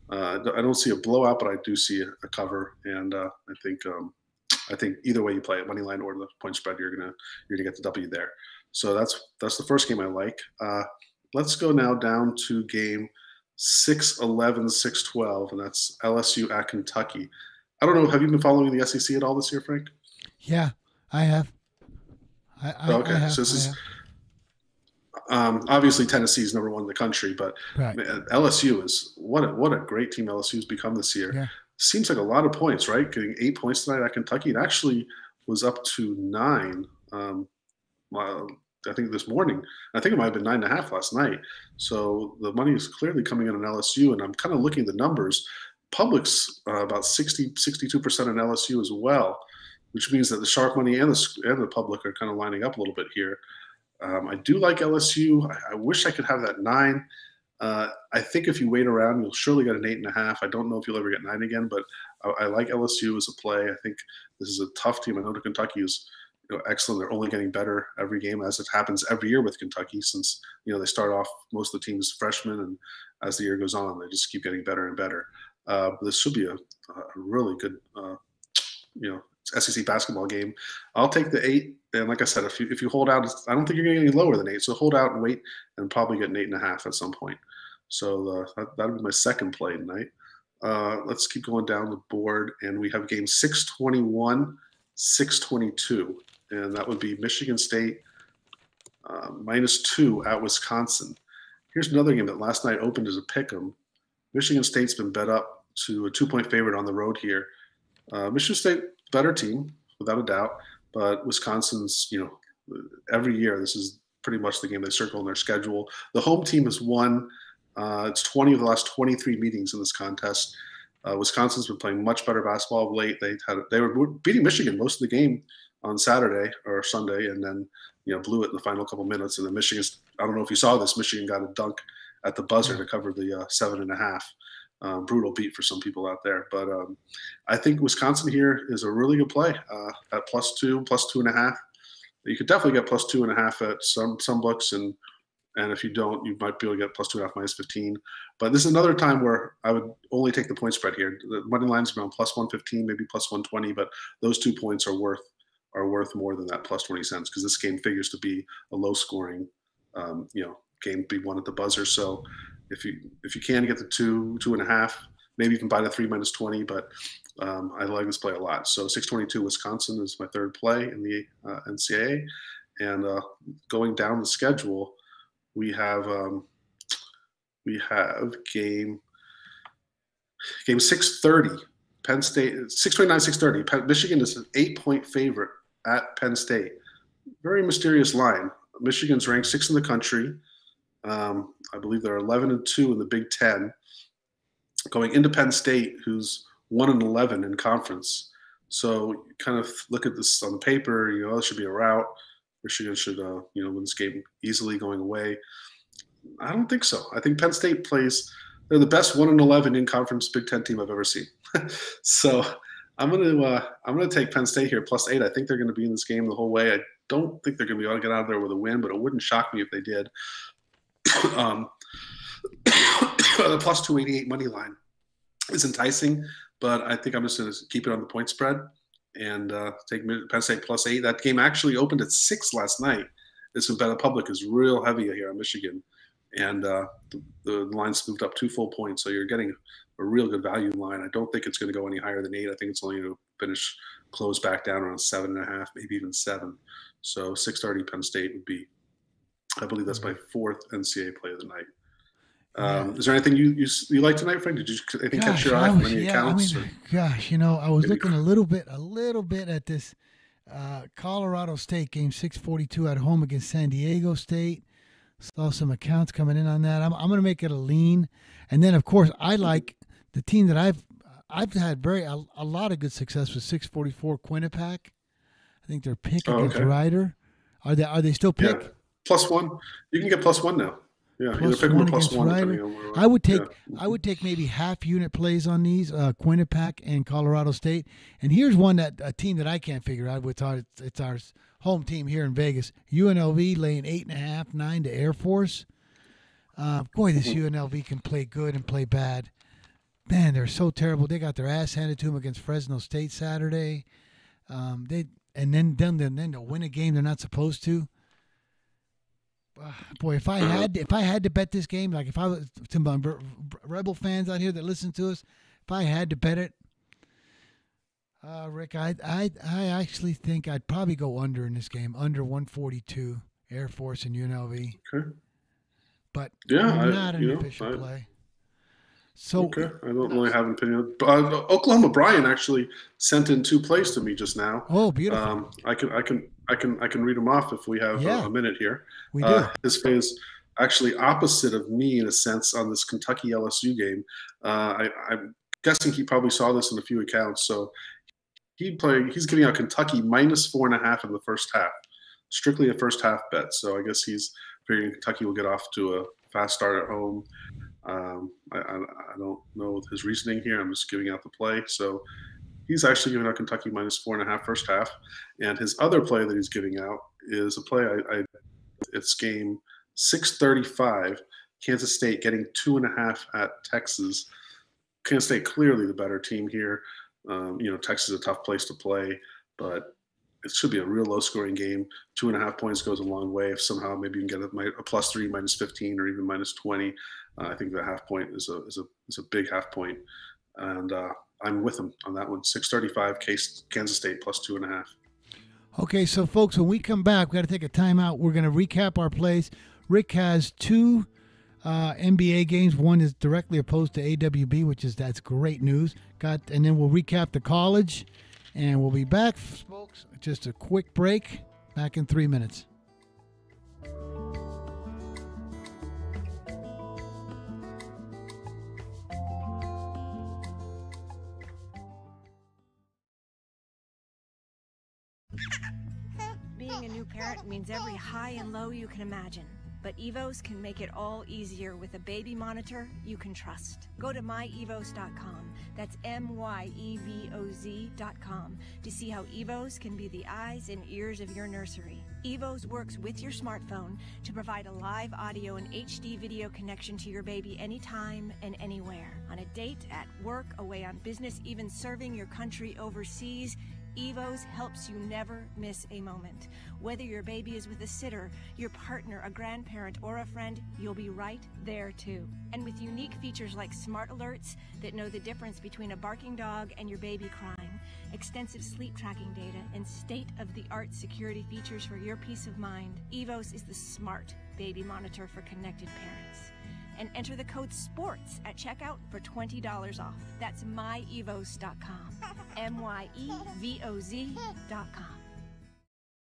C: I don't see a blowout, but I do see a cover, and I think either way you play it, money line or the point spread, you're gonna get the W there. So that's the first game I like. Let's go now down to game 6-11, 6-12, and that's LSU at Kentucky. I don't know. Have you been following the SEC at all this year, Frank?
B: Yeah, I have.
C: Okay, so this is obviously Tennessee's number one in the country, but
B: right.
C: Man, LSU is what a great team LSU's become this year.
B: Yeah.
C: Seems like a lot of points, right? Getting 8 points tonight at Kentucky. It actually was up to 9. I think this morning. I think it might have been 9.5 last night. So the money is clearly coming in on LSU, and I'm kind of looking at the numbers. Public's about 62% on LSU as well, which means that the sharp money and the public are kind of lining up a little bit here. I do like LSU. I wish I could have that 9. I think if you wait around, you'll surely get an 8.5. I don't know if you'll ever get 9 again, but I like LSU as a play. I think this is a tough team. I know Kentucky is excellent. They're only getting better every game, as it happens every year with Kentucky, since they start off most of the teams freshmen, and as the year goes on, they just keep getting better and better. This should be a really good SEC basketball game. I'll take the 8, and like I said, if you hold out, I don't think you're going to get any lower than 8. So hold out and wait, and probably get an 8.5 at some point. So that'll be my second play tonight. Let's keep going down the board, and we have game 621, 622, and that would be Michigan State -2 at Wisconsin. Here's another game that last night opened as a pick'em. Michigan State's been bet up to a 2-point favorite on the road here. Michigan State, better team, without a doubt, but Wisconsin's, every year, this is pretty much the game they circle in their schedule. The home team has won. It's 20 of the last 23 meetings in this contest. Wisconsin's been playing much better basketball of late. They were beating Michigan most of the game on Saturday or Sunday, and then blew it in the final couple minutes. And then Michigan's, I don't know if you saw this, Michigan got a dunk at the buzzer to cover the 7.5. Brutal beat for some people out there, but I think Wisconsin here is a really good play at +2, +2.5. You could definitely get +2.5 at some books, and if you don't, you might be able to get +2.5 -15. But this is another time where I would only take the point spread here. The money line's around +115, maybe +120, but those 2 points are worth more than that +20 cents, because this game figures to be a low scoring, game, be won at the buzzer. So if you can get the 2.5, maybe you can buy the 3 minus 20, but I like this play a lot. So 622 Wisconsin is my third play in the NCAA. And going down the schedule, we have game 6:30, Penn State, 6:29, 6:30. Michigan is an 8-point favorite at Penn State. Very mysterious line. Michigan's ranked 6th in the country. I believe they're 11-2 in the Big Ten. Going into Penn State, who's 1-11 in conference. So you kind of look at this on paper, it should be a rout. Michigan should, win this game easily going away. I don't think so. I think Penn State they're the best 1-11 in conference Big Ten team I've ever seen. So I'm gonna take Penn State here +8. I think they're gonna be in this game the whole way. I don't think they're gonna be able to get out of there with a win, but it wouldn't shock me if they did. The +288 money line is enticing, but I think I'm just gonna keep it on the point spread and take Penn State +8. That game actually opened at 6 last night. This the public is real heavy here on Michigan, and the line's moved up 2 full points, so you're getting a real good value line. I don't think it's going to go any higher than 8. I think it's only going to close back down around 7.5, maybe even 7. So 6:30 Penn State would be, I believe that's my 4th NCAA play of the night. Is there anything you like tonight, Frank? Did you anything catch your eye from any accounts?
B: I was looking a little bit at this Colorado State game, 6:42 at home against San Diego State. Saw some accounts coming in on that. I'm going to make it a lean, and then of course I like the team that I've had a lot of good success with, 644 Quinnipiac. I think they're pick against Rider. Are they still pick?
C: Yeah. +1. You can get +1 now. Yeah, either pick them or +1 depending on where.
B: I would take maybe half unit plays on these, Quinnipiac and Colorado State. And here's one a team that I can't figure out. It's our home team here in Vegas. UNLV laying 8.5, 9 to Air Force. This UNLV can play good and play bad. Man, they're so terrible. They got their ass handed to them against Fresno State Saturday. Then they'll win a game they're not supposed to. Boy, if I had to bet this game, like if I was to my Rebel fans out here that listen to us, if I had to bet it, Rick, I actually think I'd probably go under in this game, under 142 Air Force and UNLV.
C: Okay.
B: But
C: not
B: an official play. So
C: I don't really have an opinion. Oklahoma Brian actually sent in 2 plays to me just now.
B: Oh, beautiful.
C: I can read them off if we have a minute here.
B: We do.
C: His play is actually opposite of me in a sense on this Kentucky LSU game. I'm guessing he probably saw this in a few accounts. So he's giving out Kentucky -4.5 in the first half, strictly a first half bet. So I guess he's figuring Kentucky will get off to a fast start at home. I don't know his reasoning here. I'm just giving out the play. So he's actually giving out Kentucky -4.5 first half. And his other play that he's giving out is a play it's game 6:35, Kansas State getting 2.5 at Texas. Kansas State clearly the better team here. Texas is a tough place to play, but it should be a real low-scoring game. 2.5 points goes a long way. If somehow maybe you can get a +3, -15, or even -20, I think the half point is a big half point, and I'm with him on that one. 6:35, Kansas State +2.5.
B: Okay, so folks, when we come back, we got to take a timeout. We're going to recap our plays. Rick has 2 NBA games. One is directly opposed to AWB, that's great news. And then we'll recap the college, and we'll be back, folks. Just a quick break. Back in 3 minutes.
P: Being a new parent means every high and low you can imagine. But Evos can make it all easier with a baby monitor you can trust. Go to myevos.com. That's MYEVOZ.com to see how Evos can be the eyes and ears of your nursery. Evos works with your smartphone to provide a live audio and HD video connection to your baby anytime and anywhere. On a date, at work, away on business, even serving your country overseas, Evos helps you never miss a moment. Whether your baby is with a sitter, your partner, a grandparent, or a friend, you'll be right there too. And with unique features like smart alerts that know the difference between a barking dog and your baby crying, extensive sleep tracking data, and state-of-the-art security features for your peace of mind, Evos is the smart baby monitor for connected parents. And enter the code SPORTS at checkout for $20 off. That's myevos.com. MYEVOZ.com.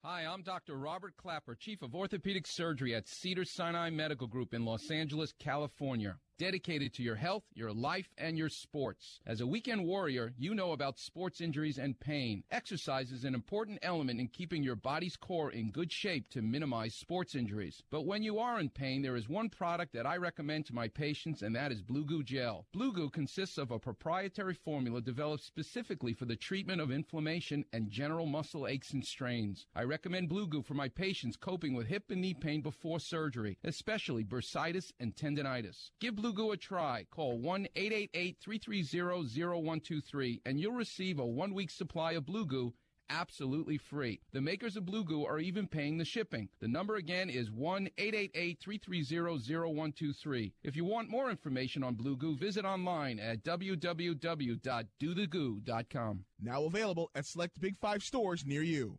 Q: Hi, I'm Dr. Robert Clapper, Chief of Orthopedic Surgery at Cedars-Sinai Medical Group in Los Angeles, California. Dedicated to your health, your life, and your sports. As a weekend warrior, you know about sports injuries and pain. Exercise is an important element in keeping your body's core in good shape to minimize sports injuries. But when you are in pain, there is one product that I recommend to my patients, and that is Blue Goo Gel. Blue Goo consists of a proprietary formula developed specifically for the treatment of inflammation and general muscle aches and strains. I recommend Blue Goo for my patients coping with hip and knee pain before surgery, especially bursitis and tendinitis. Give Blue Goo a try. Call 1-888-330-0123 and you'll receive a 1-week supply of Blue Goo absolutely free. The makers of Blue Goo are even paying the shipping. The number again is 1-888-330-0123. If you want more information on Blue Goo, visit online at www.dothegoo.com.
O: Now available at select Big 5 stores near you.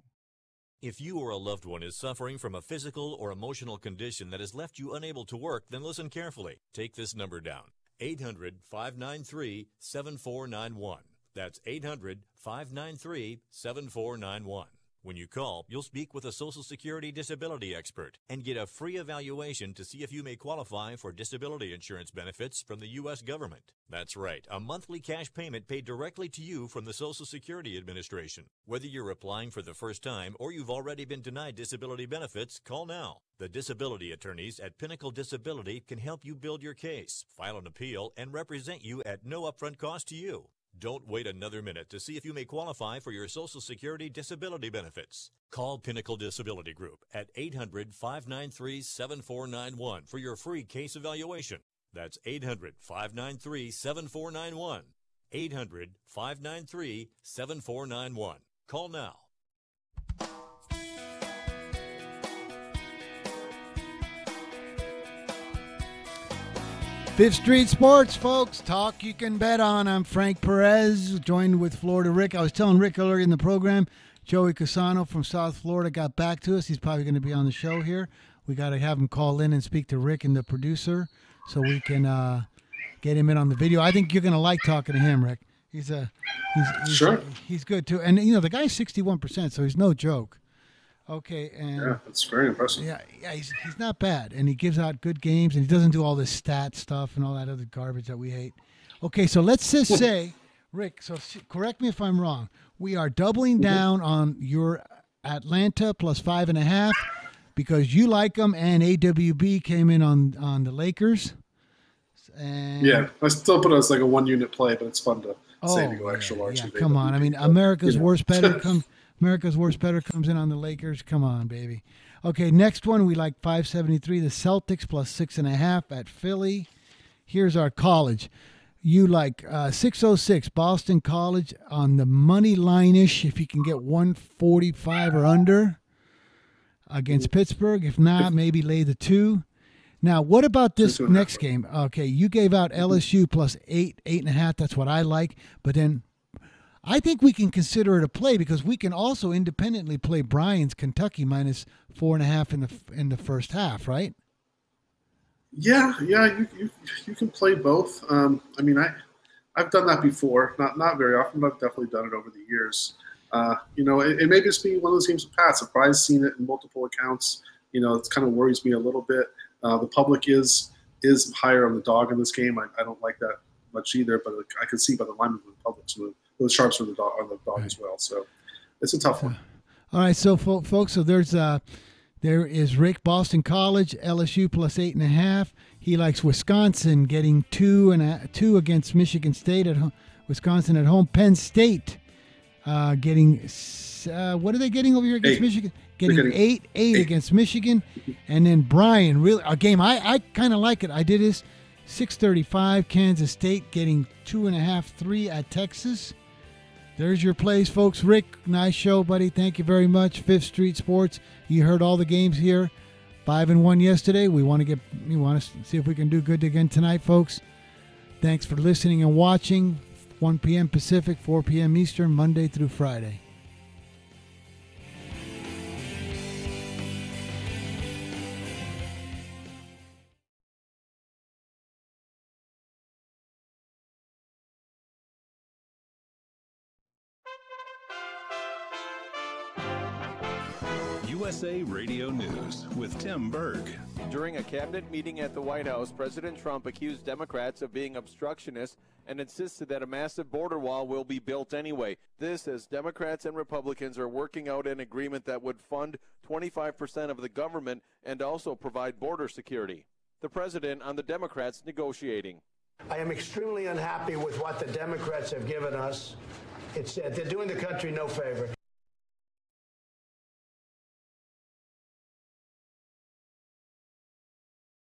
R: If you or a loved one is suffering from a physical or emotional condition that has left you unable to work, then listen carefully. Take this number down, 800-593-7491. That's 800-593-7491. When you call, you'll speak with a Social Security disability expert and get a free evaluation to see if you may qualify for disability insurance benefits from the U.S. government. That's right, a monthly cash payment paid directly to you from the Social Security Administration. Whether you're applying for the first time or you've already been denied disability benefits, call now. The disability attorneys at Pinnacle Disability can help you build your case, file an appeal, and represent you at no upfront cost to you. Don't wait another minute to see if you may qualify for your Social Security disability benefits. Call Pinnacle Disability Group at 800-593-7491 for your free case evaluation. That's 800-593-7491. 800-593-7491. Call now.
B: Fifth Street Sports, folks. Talk you can bet on. I'm Frank Perez, joined with Florida Rick. I was telling Rick earlier in the program, Joey Casano from South Florida got back to us. He's probably going to be on the show here. We got to have him call in and speak to Rick and the producer so we can get him in on the video. I think you're going to like talking to him, Rick. He's
C: sure.
B: He's good too. And, you know, the guy's 61%, so he's no joke. Okay, and
C: yeah, that's very impressive.
B: Yeah, he's not bad, and he gives out good games, and he doesn't do all this stat stuff and all that other garbage that we hate. Okay, so let's just say, Rick, so correct me if I'm wrong. We are doubling down on your Atlanta plus 5.5 because you like them, and AWB came in on the Lakers. And
C: yeah, I still put it as like a 1-unit play, but it's fun to say to go extra large.
B: Yeah, come on. I mean, America's worst better comes in on the Lakers. Come on, baby. Okay, next one, we like 573, the Celtics plus 6.5 at Philly. Here's our college. You like 606, Boston College on the money line-ish, if you can get 145 or under against Pittsburgh. If not, maybe lay the 2. Now, what about this next game? Okay, you gave out LSU plus 8.5. That's what I like. But then I think we can consider it a play because we can also independently play Bryant's Kentucky minus 4.5 in the first half, right?
C: Yeah, you can play both. I mean, I've done that before, not very often, but I've definitely done it over the years. You know, it may just be one of those games with Pat. I've probably seen it in multiple accounts. You know, it kind of worries me a little bit. The public is higher on the dog in this game. I don't like that much either, but I can see by the linemen of the public, so the sharps are on the dog right. As well. So it's a tough one.
B: All right, so folks, so there is Rick, Boston College, LSU plus 8.5. He likes Wisconsin getting 2 against Michigan State at home. Wisconsin at home. Penn State getting what are they getting over here against Michigan? Getting 8 against Michigan, and then Brian, really a game I kind of like it. I did this 635 Kansas State getting 2.5, 3 at Texas. There's your plays, folks. Rick, nice show, buddy. Thank you very much. 5th Street Sports. You heard all the games here. 5-1 yesterday. We want to see if we can do good again tonight, folks. Thanks for listening and watching. 1 p.m. Pacific, 4 p.m. Eastern, Monday through Friday.
S: USA Radio News with Tim Berg.
T: During a cabinet meeting at the White House, President Trump accused Democrats of being obstructionists and insisted that a massive border wall will be built anyway. This as Democrats and Republicans are working out an agreement that would fund 25% of the government and also provide border security. The president on the Democrats negotiating.
U: I am extremely unhappy with what the Democrats have given us. They're doing the country no favor.